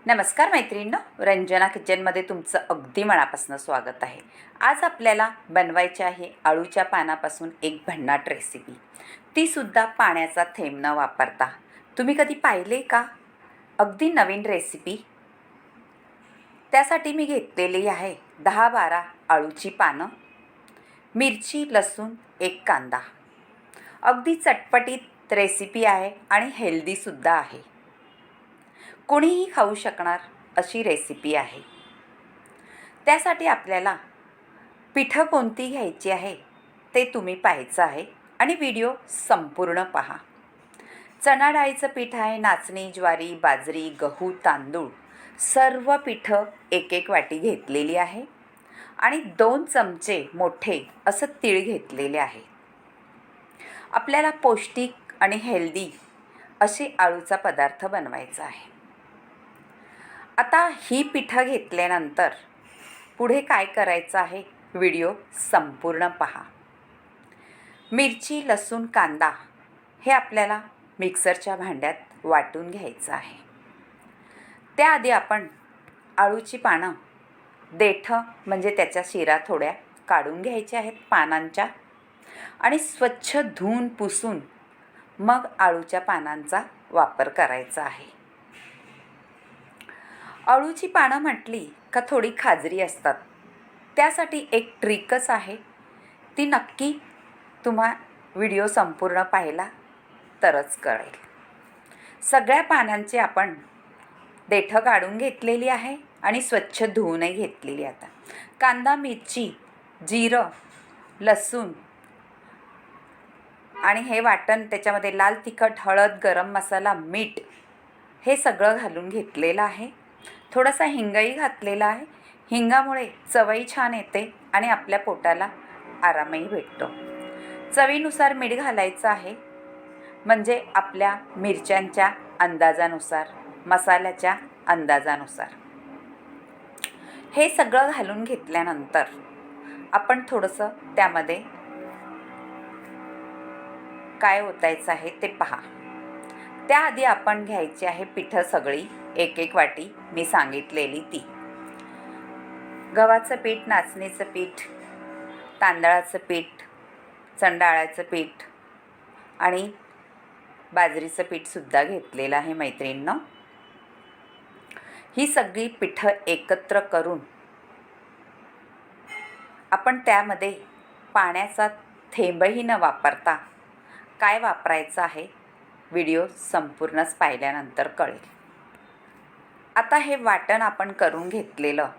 नमस्कार मैत्रिणींनो, रंजना किचनमध्ये तुमचं अगदी मनापासून स्वागत आहे. आज आपल्याला बनवायचे आहे अळूच्या पानापासून एक भन्नाट रेसिपी, तीसुद्धा पाण्याचा थेंब न वापरता. तुम्ही कधी पाहिले का? अगदी नवीन रेसिपी. त्यासाठी मी घेतलेली आहे 10-12 अळूची पानं, मिरची, लसूण, एक कांदा. अगदी चटपटीत रेसिपी आहे आणि हेल्दीसुद्धा आहे. कोणीही खाऊ शकणार अशी रेसिपी आहे. त्यासाठी आपल्याला पिठं कोणती घ्यायची आहे ते तुम्ही पाहायचं आहे आणि व्हिडिओ संपूर्ण पहा. चणा डाळीचं पीठ आहे, नाचणी, ज्वारी, बाजरी, गहू, तांदूळ सर्व पिठं एक एक वाटी घेतलेली आहे आणि 2 चमचे मोठे असं तीळ घेतलेले आहे. आपल्याला पौष्टिक आणि हेल्दी असे अळूचा पदार्थ बनवायचा आहे. आता ही पिठं घेतल्यानंतर पुढे काय करायचं आहे, व्हिडिओ संपूर्ण पहा. मिरची, लसूण, कांदा हे आपल्याला मिक्सरच्या भांड्यात वाटून घ्यायचं आहे. त्याआधी आपण अळूची पानं देठं म्हणजे त्याच्या शिरा थोड्या काढून घ्यायच्या आहेत पानांच्या आणि स्वच्छ धुवून पुसून मग अळूच्या पानांचा वापर करायचा आहे. अळूची पानं म्हटली का थोडी खाजरी असतात. त्यासाठी एक ट्रिकच आहे, ती नक्की तुम्हा व्हिडिओ संपूर्ण पाहिला तरच कळेल. सगळ्या पानांची आपण देठं काढून घेतलेली आहे आणि स्वच्छ धुवूनही घेतलेली. आता कांदा, मिरची, जिरं, लसूण आणि हे वाटण, त्याच्यामध्ये लाल तिखट, हळद, गरम मसाला, मीठ हे सगळं घालून घेतलेलं आहे. थोडासा हिंगही घातलेला आहे. हिंगामुळे चवही छान येते आणि आपल्या पोटाला आरामही भेटतो. चवीनुसार मीठ घालायचं आहे, म्हणजे आपल्या मिरच्यांच्या अंदाजानुसार, मसाल्याच्या अंदाजानुसार. हे सगळं घालून घेतल्यानंतर आपण थोडंसं त्यामध्ये काय ओतायचं आहे ते पहा. त्याआधी आपण घ्यायची आहे पिठं सगळी एक एक वाटी मी सांगितलेली ती. गव्हाचं पीठ, नाचणीचं पीठ, तांदळाचं पीठ, चणडाळाचं पीठ आणि बाजरीचं पीठसुद्धा घेतलेलं आहे मैत्रिणींनो. ही सगळी पिठं एकत्र करून आपण त्यामध्ये पाण्याचा थेंबही न वापरता काय वापरायचं आहे, व्हिडिओ संपूर्णच पाहिल्यानंतर कळेल. आता हे वाटण आपण करून घेतलेलं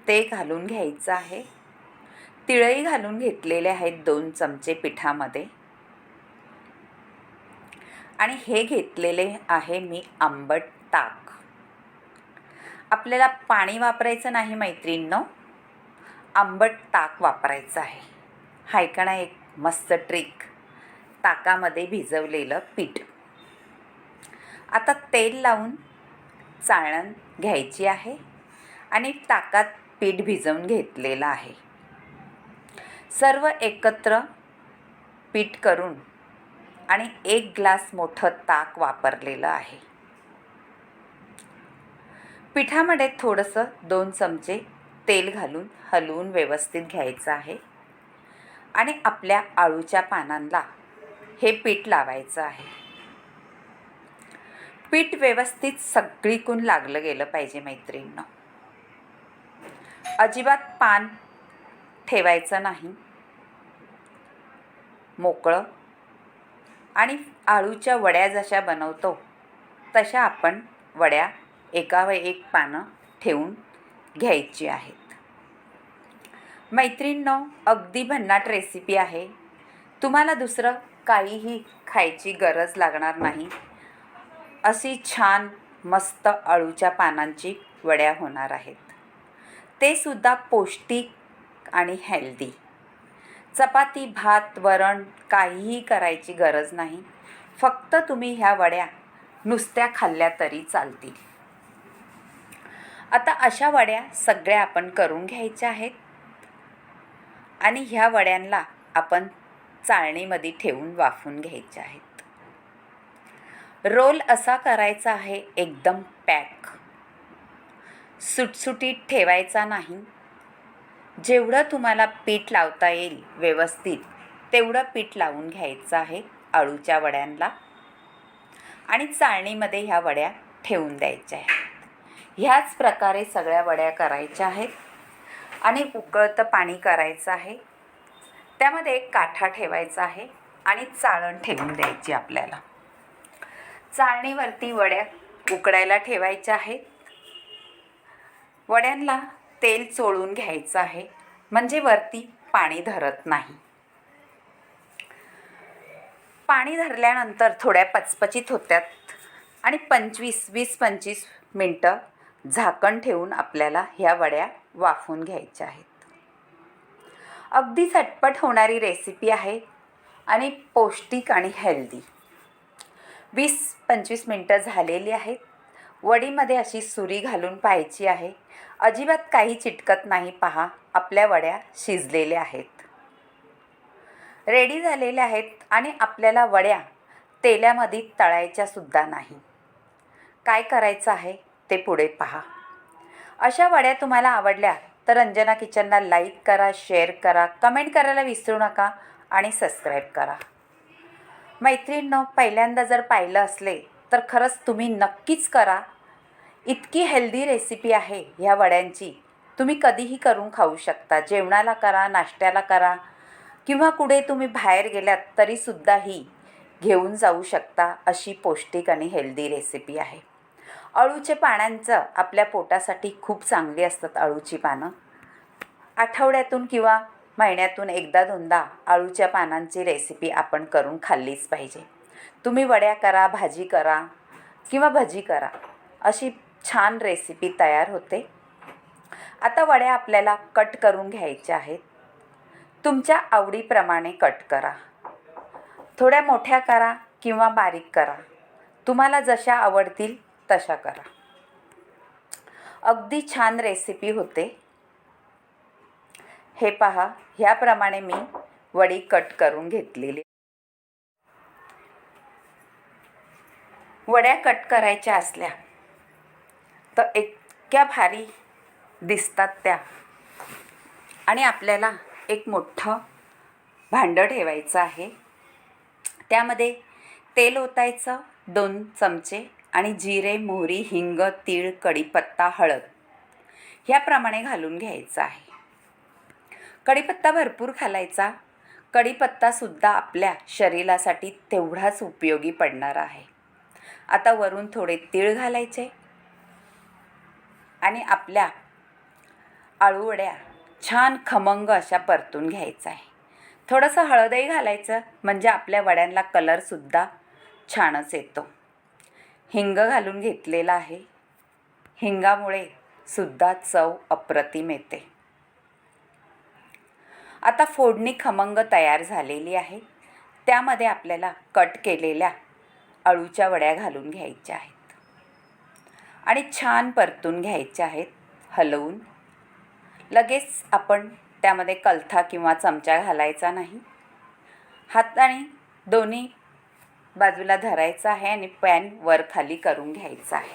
ते घालून घ्यायचं आहे. तिळही घालून घेतलेले आहेत 2 चमचे पिठामध्ये आणि हे घेतलेले आहे मी आंबट ताक. आपल्याला पाणी वापरायचं नाही मैत्रिणींनो, आंबट ताक वापरायचं आहे. हाय का नाही एक मस्त ट्रिक, ताकामध्ये भिजवलेलं पीठ. आता तेल लावून चाळण घ्यायची आहे आणि ताकात पीठ भिजवून घेतलेलं आहे. सर्व एकत्र पीठ करून आणि 1 ग्लास मोठं ताक वापरलेलं आहे. पिठामध्ये थोडंसं 2 चमचे तेल घालून हलवून व्यवस्थित घ्यायचं आहे आणि आपल्या अळूच्या पानांना हे पीठ लावायचं आहे. पीठ व्यवस्थित सगळीकडून लागलं गेलं पाहिजे मैत्रिणींनो. अजिबात पान ठेवायचं नाही, मोकळं. आणि अळूच्या वड्या जशा बनवतो तशा आपण वड्या एकावर एक पानं ठेवून घ्यायची आहेत. मैत्रिणींनो, अगदी भन्नाट रेसिपी आहे. तुम्हाला दुसरं काहीही खायची गरज लागणार नाही. अशी छान मस्त अळूच्या पानांची वड्या होणार आहेत. ते सुद्धा पौष्टिक आणि हेल्दी. चपाती, भात, वरण काहीही करायची गरज नाही. फक्त तुम्ही ह्या वड्या नुसत्या खाल्ल्या तरी चालतील. आता अशा वड्या सगळ्या आपण करून घ्यायच्या आहेत आणि ह्या वड्यांना आपण चाळणीमध्ये ठेवून वाफवून घ्यायच्या आहेत. रोल असा करायचा आहे एकदम पॅक. सुटसुटीत ठेवायचा नाही. जेवढं तुम्हाला पीठ लावता येईल व्यवस्थित तेवढं पीठ लावून घ्यायचं आहे अळूच्या वड्यांना आणि चाळणीमध्ये ह्या वड्या ठेवून द्यायच्या आहेत. ह्याच प्रकारे सगळ्या वड्या करायच्या आहेत आणि उकळतं पाणी करायचं आहे. त्यामध्ये एक काठा ठेवायचा आहे आणि चाळण ठेवून द्यायची आपल्याला. चाळणीवरती वड्या उकडायला ठेवायच्या आहेत. वड्यांना तेल चोळून घ्यायचं आहे म्हणजे वरती पाणी धरत नाही. पाणी धरल्यानंतर थोड्या पचपचित होत्यात आणि 20-25 मिनटं झाकण ठेवून आपल्याला ह्या वड्या वाफवून घ्यायच्या आहेत. अगदी झटपट होणारी रेसिपी आहे आणि पौष्टिक आणि हेल्दी. 20-25 मिनटं झालेली आहेत. वडीमध्ये अशी सुरी घालून पाहायची आहे. अजिबात काही चिटकत नाही. पहा, आपल्या वड्या शिजलेल्या आहेत, रेडी झालेल्या आहेत आणि आपल्याला वड्या तेलामध्ये तळायच्या सुद्धा नाही. काय करायचं आहे ते पुढे पहा. अशा वड्या तुम्हाला आवडल्या तर रंजना किचनला लाईक करा, शेअर करा, कमेंट करायला विसरू नका आणि सबस्क्राईब करा. मैत्रिणींनो, पहिल्यांदा जर पाहिलं असले तर खरंच तुम्ही नक्कीच करा. इतकी हेल्दी रेसिपी आहे ह्या वड्यांची. तुम्ही कधीही करून खाऊ शकता. जेवणाला करा, नाश्त्याला करा किंवा कुठे तुम्ही बाहेर गेलात तरीसुद्धा ही घेऊन जाऊ शकता. अशी पौष्टिक आणि हेल्दी रेसिपी आहे. अळूचे पानांचं आपल्या पोटासाठी खूप चांगली असतात अळूची पानं. आठवड्यातून किंवा महिन्यातून एकदा दोनदा अळूच्या पानांची रेसिपी आपण करून खाल्लीच पाहिजे. तुम्ही वड्या करा, भाजी करा किंवा भजी करा, अशी छान रेसिपी तयार होते. आता वड्या आपल्याला कट करून घ्यायच्या आहेत. तुमच्या आवडीप्रमाणे कट करा. थोड्या मोठ्या करा किंवा बारीक करा, तुम्हाला जशा आवडतील तशा करा. अगदी छान रेसिपी होते. हे पहा, ह्याप्रमाणे मी वडी कट करून घेतलेली. वड्या कट करायच्या असल्या तर इतक्या भारी दिसतात त्या. आणि आपल्याला एक मोठं भांडं ठेवायचं आहे. त्यामध्ये तेल ओतायचं 2 चमचे आणि जिरे, मोहरी, हिंग, तीळ, कढीपत्ता, हळद ह्याप्रमाणे घालून घ्यायचं आहे. कढीपत्ता भरपूर घालायचा. कढीपत्तासुद्धा आपल्या शरीरासाठी तेवढाच उपयोगी पडणार आहे. आता वरून थोडे तीळ घालायचे आणि आपल्या आळूवड्या छान खमंग अशा परतून घ्यायचा आहे. थोडंसं हळदही घालायचं म्हणजे आपल्या वड्यांना कलरसुद्धा छानच येतो. हिंग घालून घेतलेला आहे. हिंगामुळे सुद्धा चव अप्रतिम येते. आता फोडणी खमंग तयार झालेली आहे. त्यामध्ये आपल्याला कट केलेल्या अळूच्या वड्या घालून घ्यायच्या आहेत आणि छान परतून घ्यायच्या आहेत हलवून. लगेच आपण त्यामध्ये कलथा किंवा चमचा घालायचा नाही. हाताने दोन्ही बाजूला धरायचा आहे आणि पॅन वर खाली करून घ्यायचा आहे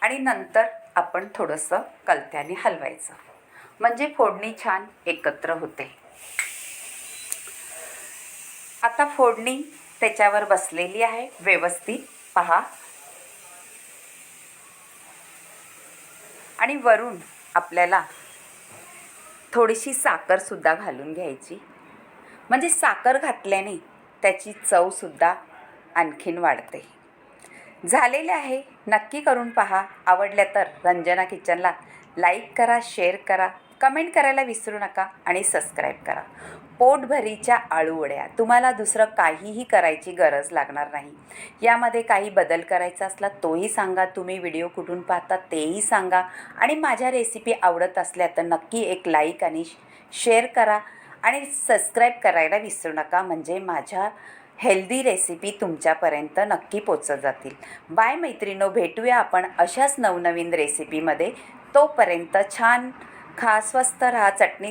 आणि नंतर आपण थोडंसं कलथ्याने हलवायचं म्हणजे फोडणी छान एकत्र होते. आता फोडणी त्याच्यावर बसलेली आहे व्यवस्थित, पहा. आणि वरून आपल्याला थोडीशी साखरसुद्धा घालून घ्यायची म्हणजे साखर घातल्याने त्याची चवसुद्धा आणखीन वाढते. झालेले आहे. नक्की करून पहा. आवडल्या तर रंजना किचनला लाईक करा, शेअर करा, कमेंट करायला विसरू नका आणि सबस्क्राईब करा. पोटभरीच्या आळूवड्या, तुम्हाला दुसरं काहीही करायची गरज लागणार नाही. यामध्ये काही बदल करायचा असला तोही सांगा. तुम्ही व्हिडिओ कुठून पाहता तेही सांगा. आणि माझ्या रेसिपी आवडत असल्या तर नक्की एक लाईक आणि शेअर करा आणि सबस्क्राईब करायला विसरू नका म्हणजे माझ्या हेल्दी रेसिपी तुमच्यापर्यंत नक्की पोचत जातील. बाय मैत्रिणींनो, भेटूया आपण अशाच नवनवीन रेसिपीमध्ये. तोपर्यंत छान खा, स्वस्त राहा. चटणी